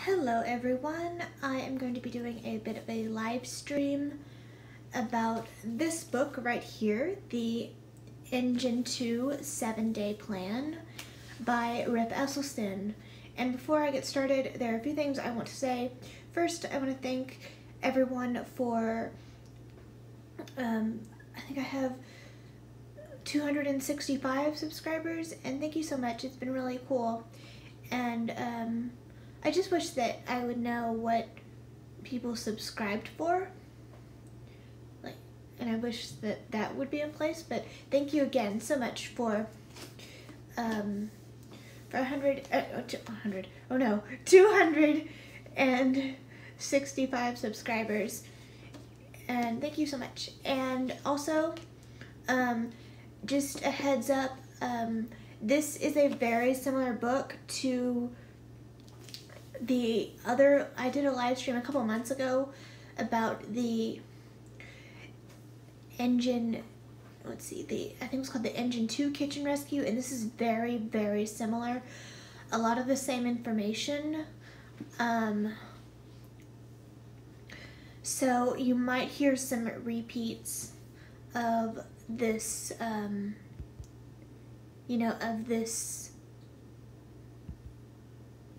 Hello everyone, I am going to be doing a bit of a live stream about this book right here, the Engine 2 7-Day Plan by Rip Esselstyn. And before I get started, there are a few things I want to say. First, I want to thank everyone for, I think I have 265 subscribers, and thank you so much. It's been really cool. And I just wish that I would know what people subscribed for, and I wish that that would be in place. But thank you again so much for 265 subscribers, and thank you so much. And also, just a heads up, this is a very similar book to the other. I did a live stream a couple months ago about the Engine, I think it was called the Engine 2 Kitchen Rescue, and this is very, very similar. A lot of the same information. So you might hear some repeats of this, of this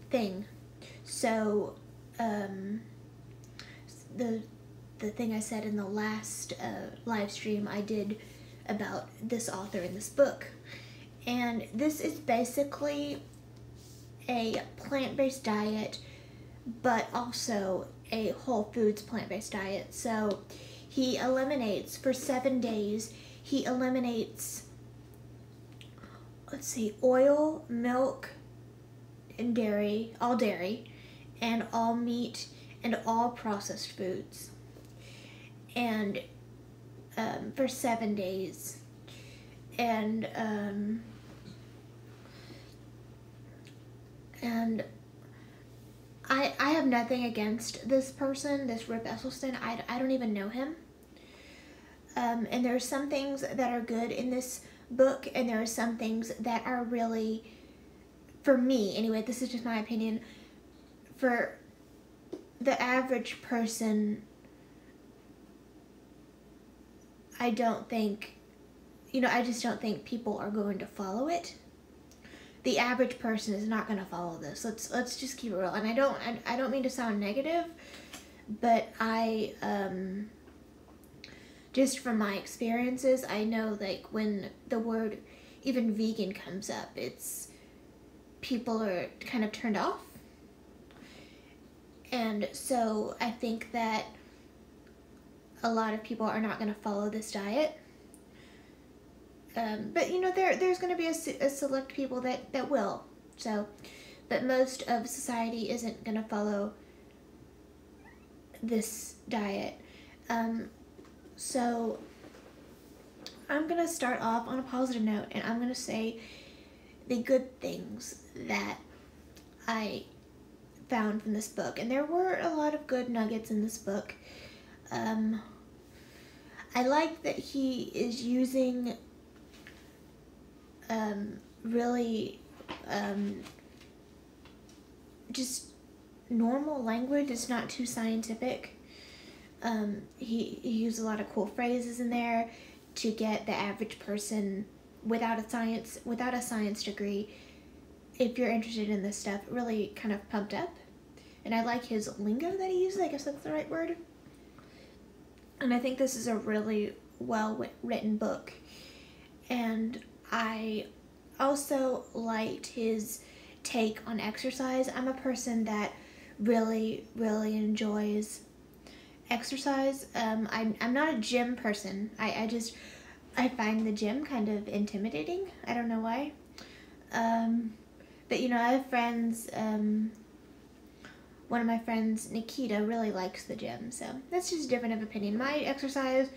thing. So, the thing I said in the last live stream I did about this author in this book. And this is basically a plant-based diet, but also a whole foods plant-based diet. So he eliminates, for 7 days, he eliminates, oil, milk, and dairy, and all meat, and all processed foods. And for 7 days. And I have nothing against this person, this Rip Esselstyn. I don't even know him. And there are some things that are good in this book, and there are some things that are really, for me anyway, this is just my opinion, for the average person, I don't think, I just don't think people are going to follow it. The average person is not going to follow this. Let's just keep it real. And I don't mean to sound negative, but I just from my experiences, I know, like, when the word even vegan comes up, people are kind of turned off. And so I think that a lot of people are not going to follow this diet. But there's going to be a select people that will. So, but most of society isn't going to follow this diet. So I'm going to start off on a positive note, and I'm going to say the good things that I found from this book. And there were a lot of good nuggets in this book. I like that he is using really just normal language. It's not too scientific. He used a lot of cool phrases in there to get the average person without a science degree, if you're interested in this stuff, really kind of pumped up. And I like his lingo that he uses. I guess that's the right word. And I think this is a really well-written book. And I also liked his take on exercise. I'm a person that really, really enjoys exercise. I'm not a gym person. I find the gym kind of intimidating. I don't know why. But I have friends, one of my friends, Nikita, really likes the gym, so that's just a different of opinion. My exercise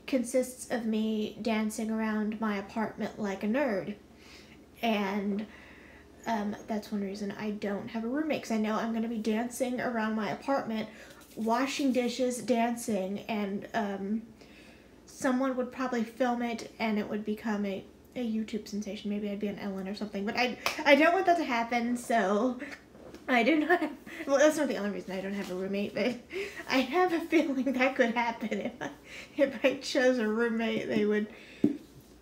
consists of me dancing around my apartment like a nerd, and that's one reason I don't have a roommate, because I know I'm going to be dancing around my apartment, washing dishes, dancing, and someone would probably film it, and it would become a YouTube sensation. Maybe I'd be on Ellen or something, but I don't want that to happen, so I do not have, well, that's not the only reason I don't have a roommate, but I have a feeling that could happen if I chose a roommate. They would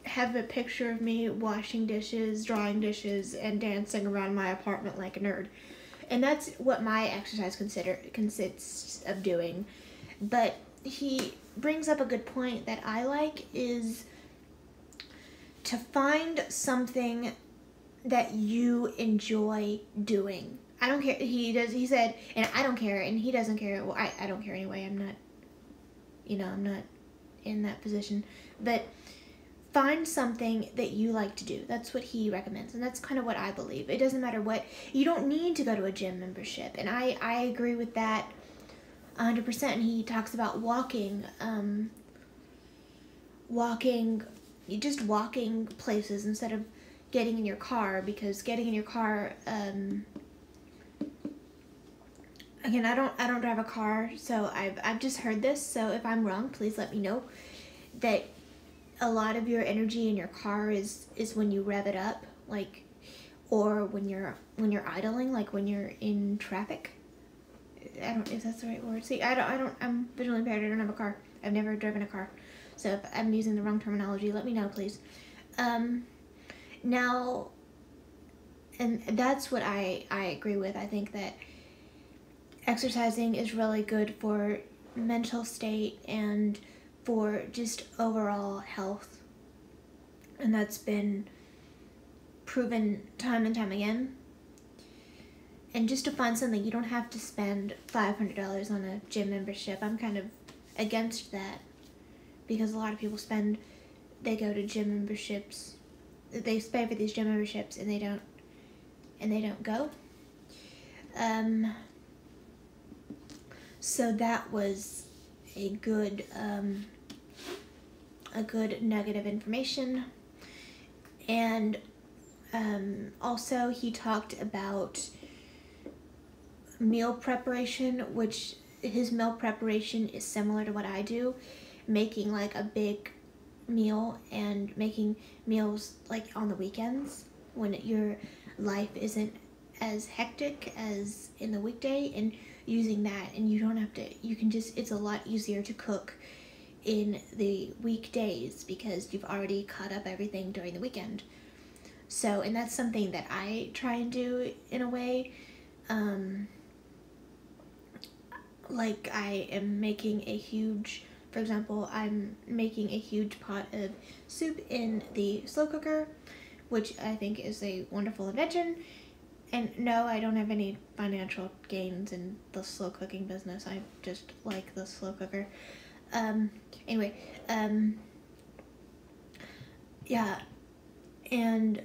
have a picture of me washing dishes, drawing dishes, and dancing around my apartment like a nerd. And that's what my exercise consists of doing. But he brings up a good point that I like, is to find something that you enjoy doing. I don't care. He said, and I don't care, and he doesn't care. Well, I don't care anyway. I'm not in that position. But find something that you like to do. That's what he recommends, and that's kind of what I believe. It doesn't matter what. You don't need to go to a gym membership, and I agree with that 100%. And he talks about walking places instead of getting in your car, because getting in your car, again, I don't drive a car, so I've just heard this, so if I'm wrong, please let me know, that a lot of your energy in your car is when you rev it up, like, or when you're idling, like when you're in traffic. I don't know if that's the right word. See, I'm visually impaired. I don't have a car. I've never driven a car. So if I'm using the wrong terminology, let me know, please. Now, and that's what I agree with. I think that exercising is really good for mental state and for just overall health. And that's been proven time and time again. And just to find something, you don't have to spend $500 on a gym membership. I'm kind of against that, because a lot of people they go to gym memberships, they pay for these gym memberships and they don't go. So that was a good nugget of information. And also he talked about meal preparation, which his meal preparation is similar to what I do, making like a big meal and making meals like on the weekends when your life isn't as hectic as in the weekday, and using that, and you don't have to, you can just, it's a lot easier to cook in the weekdays because you've already cut up everything during the weekend. So, and that's something that I try and do in a way. Like I am making a huge, for example, I'm making a huge pot of soup in the slow cooker, which I think is a wonderful invention. And no, I don't have any financial gains in the slow cooking business. I just like the slow cooker. Anyway, yeah, and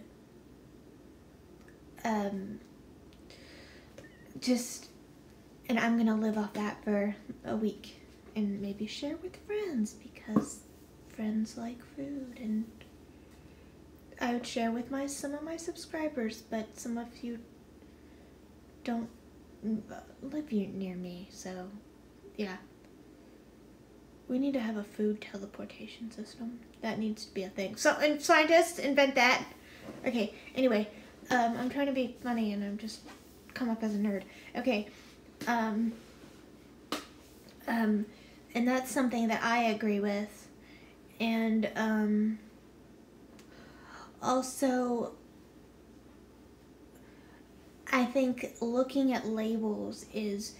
and I'm gonna live off that for a week and maybe share with friends, because friends like food, and I would share with some of my subscribers, but some of you don't live near me, so yeah. We need to have a food teleportation system. That needs to be a thing. So, and scientists invent that. Okay, anyway, I'm trying to be funny and I'm just come up as a nerd. Okay, and that's something that I agree with. And, also, I think looking at labels is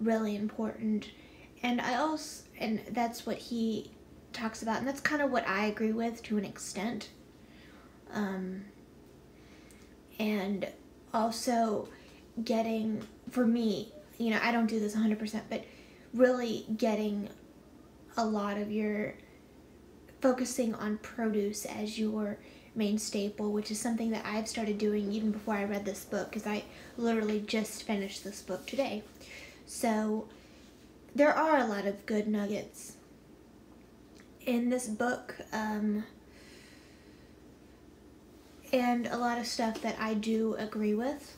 really important. And and that's what he talks about, and that's kind of what I agree with to an extent. And also getting, for me, you know, I don't do this 100%, but really getting a lot of focusing on produce as your main staple, which is something that I've started doing even before I read this book, because I literally just finished this book today. So there are a lot of good nuggets in this book, and a lot of stuff that I do agree with.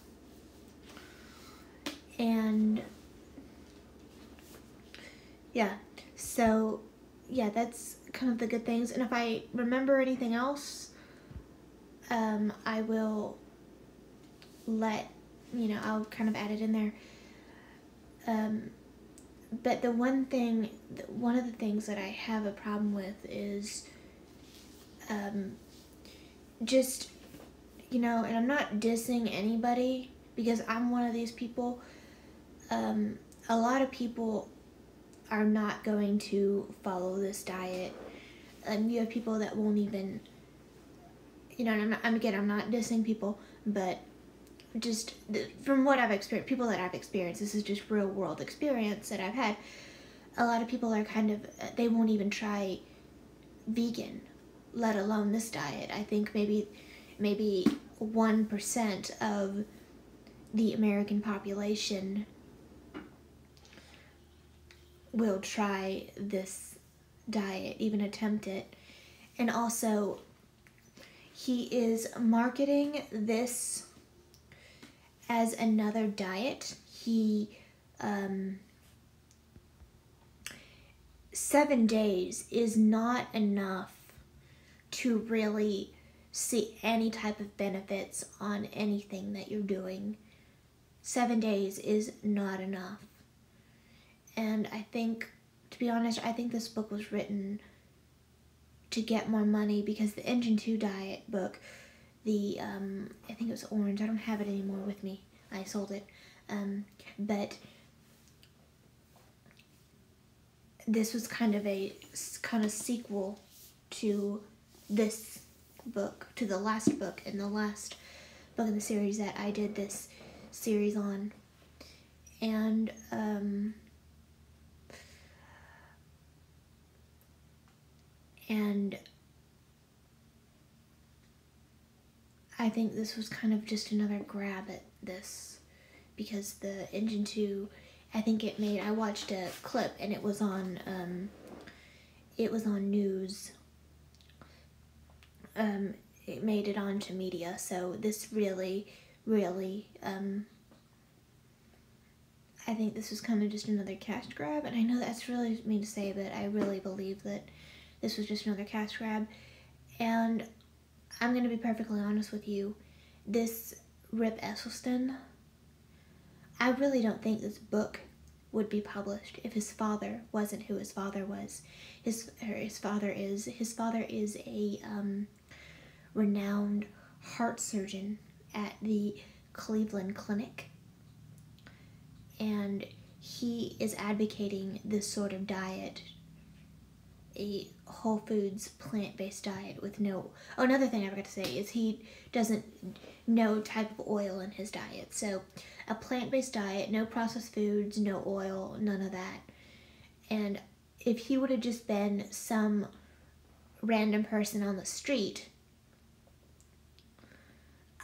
And yeah, so yeah, that's kind of the good things. And if I remember anything else, I will let I'll kind of add it in there. But one of the things that I have a problem with is just, and I'm not dissing anybody because I'm one of these people. A lot of people are not going to follow this diet. You have people that won't even, and I'm not dissing people, but just from what I've experienced, people that I've experienced, this is just real world experience that I've had. A lot of people are they won't even try vegan, let alone this diet. I think maybe 1% of the American population will try this diet, even attempt it. And also, he is marketing this as another diet. 7 days is not enough to really see any type of benefits on anything that you're doing. 7 days is not enough. And I think, to be honest, I think this book was written to get more money, because the Engine 2 diet book, I think it was orange, I don't have it anymore with me, I sold it, but this was kind of sequel to this book, to the last book, and the last book in the series that I did this series on. And I think this was kind of just another grab at this, because the Engine 2, I think I watched a clip and it was on news. It made it onto media, so this really, I think this was kind of just another cash grab, and I know that's really mean to say, but I really believe that this was just another cash grab. And I'm going to be perfectly honest with you, this Rip Esselstyn, I really don't think this book would be published if his father wasn't who his father was. His father is a renowned heart surgeon at the Cleveland Clinic, and he is advocating this sort of diet, a whole foods plant-based diet with another thing I forgot to say is he doesn't no type of oil in his diet. So a plant-based diet, no processed foods, no oil, none of that. And if he would have just been some random person on the street,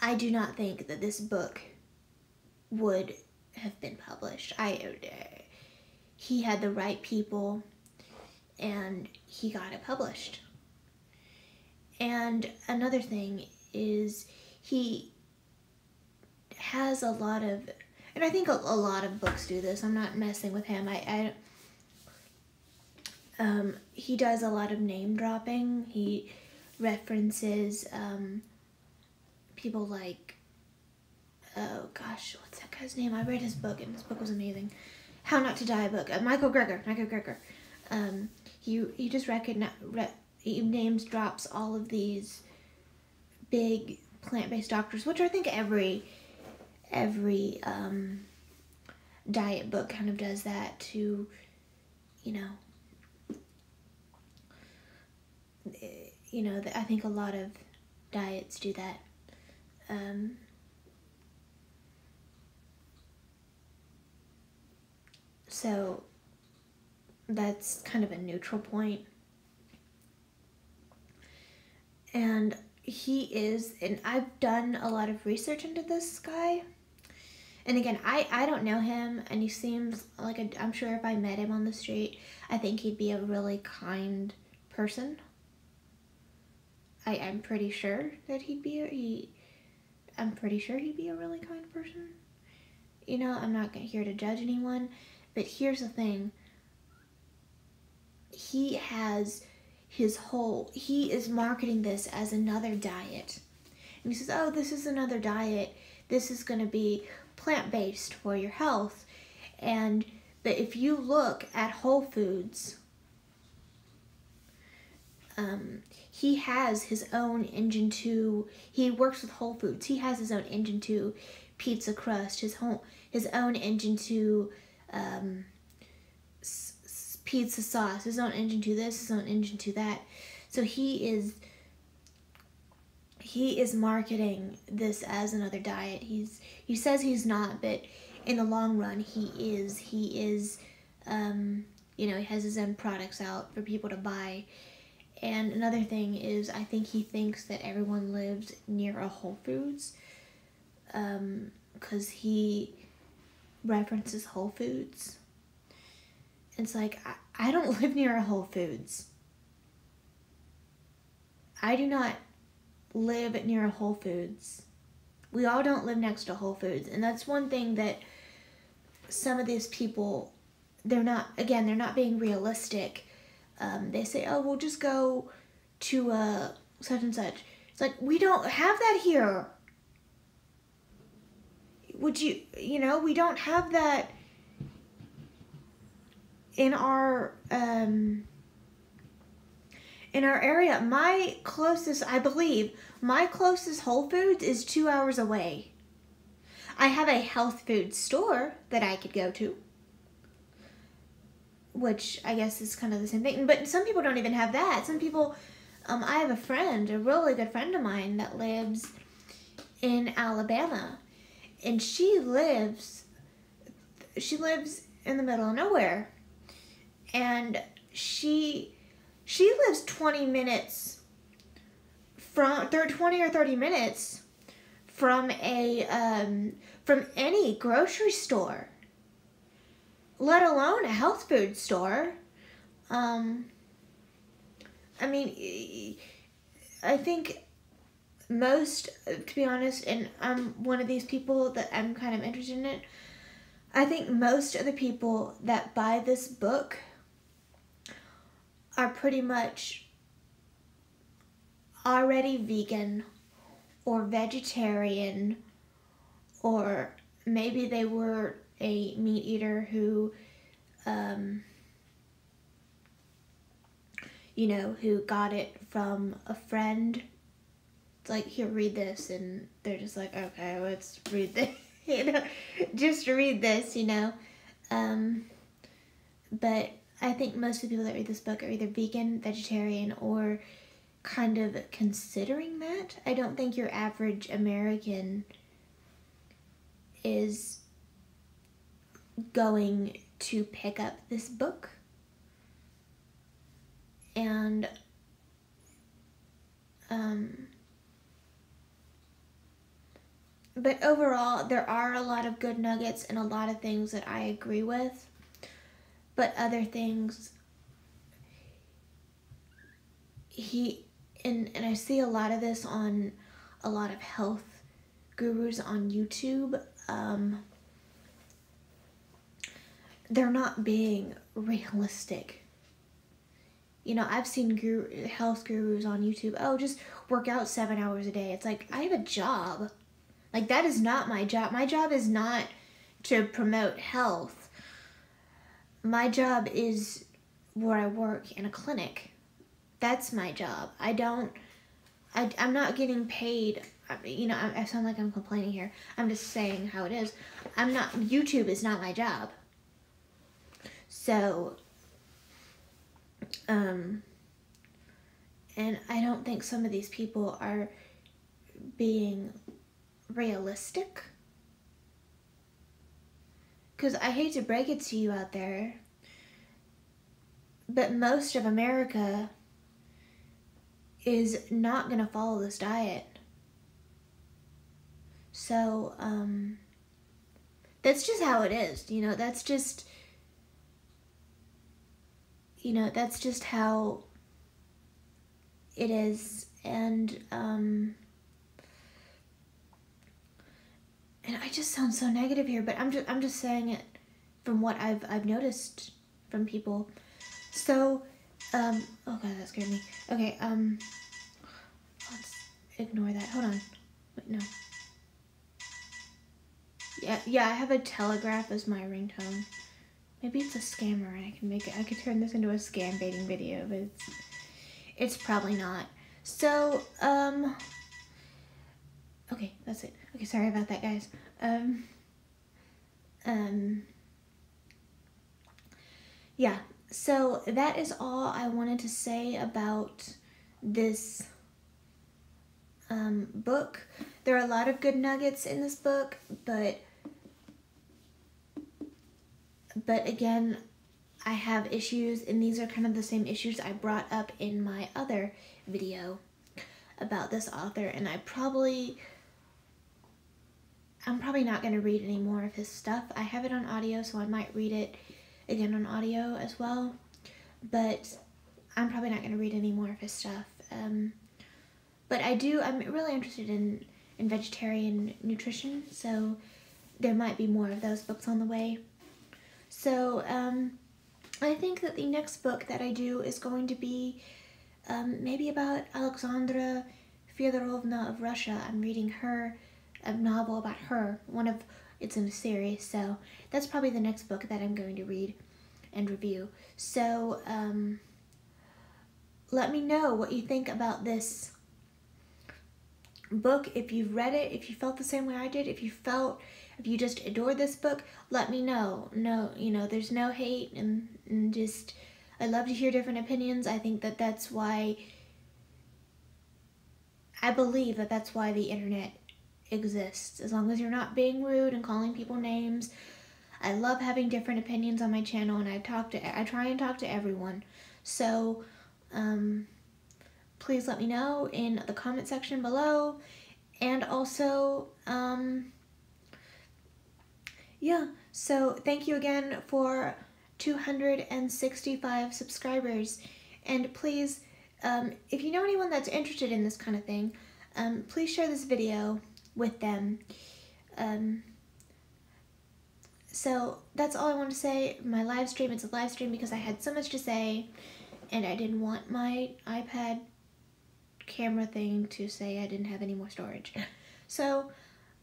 I do not think that this book would have been published. He had the right people, and he got it published. And another thing is, he has a lot of, and I think a lot of books do this, I'm not messing with him, he does a lot of name dropping. He references people like, oh gosh, what's that guy's name? I read his book, and his book was amazing. How Not to Die book. Michael Greger. He just he names drops all of these big plant-based doctors, which I think every diet book kind of does that to, I think a lot of diets do that. So that's kind of a neutral point. And and I've done a lot of research into this guy. And again, I don't know him, and he seems like I'm sure if I met him on the street, I think he'd be a really kind person. I'm pretty sure that he'd be a really kind person. I'm not here to judge anyone, but here's the thing. He is marketing this as another diet. And he says, oh, this is another diet. This is going to be plant-based for your health. But if you look at Whole Foods, he has his own Engine 2. He works with Whole Foods. He has his own Engine 2 pizza crust, his own Engine 2 pizza sauce, his own Engine 2 this, his own Engine 2 that. So he is marketing this as another diet. He says he's not, but in the long run he is. He has his own products out for people to buy. And another thing is, I think he thinks that everyone lives near a Whole Foods, because he references Whole Foods. It's like, I don't live near a Whole Foods. I do not live near a Whole Foods. We all don't live next to Whole Foods. And that's one thing that some of these people, they're not being realistic. They say, oh, we'll just go to such and such. It's like, we don't have that here. We don't have that in our area. My closest Whole Foods is 2 hours away. I have a health food store that I could go to, which I guess is kind of the same thing. But some people don't even have that. Some people, I have a really good friend of mine that lives in Alabama, and she lives in the middle of nowhere, and she lives 20 minutes from 20 or 30 minutes from from any grocery store, let alone a health food store. I think most, to be honest, and I'm one of these people that I'm kind of interested in it, I think most of the people that buy this book are pretty much already vegan or vegetarian, or maybe they were a meat eater who who got it from a friend. It's like, here, read this, and they're just like, okay, let's read this, just read this, but I think most of the people that read this book are either vegan, vegetarian, or kind of considering that. I don't think your average American is going to pick up this book. And but overall, there are a lot of good nuggets and a lot of things that I agree with, but other things and I see a lot of this on a lot of health gurus on YouTube. They're not being realistic. I've seen health gurus on YouTube, oh, just work out 7 hours a day. It's like, I have a job. Like, that is not my job. My job is not to promote health. My job is where I work in a clinic. That's my job. I'm not getting paid. I sound like I'm complaining here. I'm just saying how it is. YouTube is not my job. So, and I don't think some of these people are being realistic. Because I hate to break it to you out there, but most of America is not going to follow this diet. So, that's just how it is. That's just how it is. And I just sound so negative here, but I'm just saying it from what I've noticed from people. So, oh god, that scared me. Okay, let's ignore that. Hold on. Wait, no. Yeah, I have a telegraph as my ringtone. Maybe it's a scammer and I could turn this into a scam baiting video, but it's probably not. So, okay, that's it. Okay, sorry about that, guys. Yeah, so that is all I wanted to say about this book. There are a lot of good nuggets in this book, but again, I have issues, and these are kind of the same issues I brought up in my other video about this author, and I'm probably not going to read any more of his stuff. I have it on audio, so I might read it again on audio as well, but I'm probably not going to read any more of his stuff. But I'm really interested in vegetarian nutrition, so there might be more of those books on the way. So, I think that the next book that I do is going to be maybe about Alexandra Fyodorovna of Russia. I'm reading a novel about her. It's in a series, so that's probably the next book that I'm going to read and review. So, let me know what you think about this book. If you've read it, if you felt the same way I did, if you just adored this book, let me know. No, there's no hate, and just, I love to hear different opinions. I think that's why, I believe that's why the internet exists. As long as you're not being rude and calling people names. I love having different opinions on my channel, and I try and talk to everyone. So, please let me know in the comment section below, and also, yeah, so thank you again for 265 subscribers, and please, if you know anyone that's interested in this kind of thing, please share this video with them. So that's all I want to say. My live stream, it's a live stream because I had so much to say, and I didn't want my iPad camera thing to say I didn't have any more storage. So,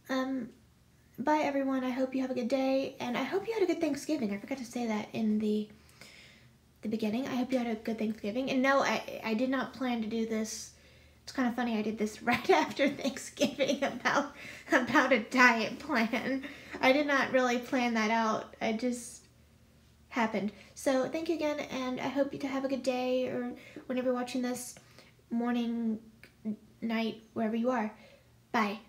bye everyone. I hope you have a good day, and I hope you had a good Thanksgiving. I forgot to say that in the beginning. I hope you had a good Thanksgiving. And no, I did not plan to do this. It's kind of funny, I did this right after Thanksgiving about a diet plan. I did not really plan that out. It just happened. So thank you again, and I hope you to have a good day, or whenever you're watching this, morning, night, wherever you are. Bye.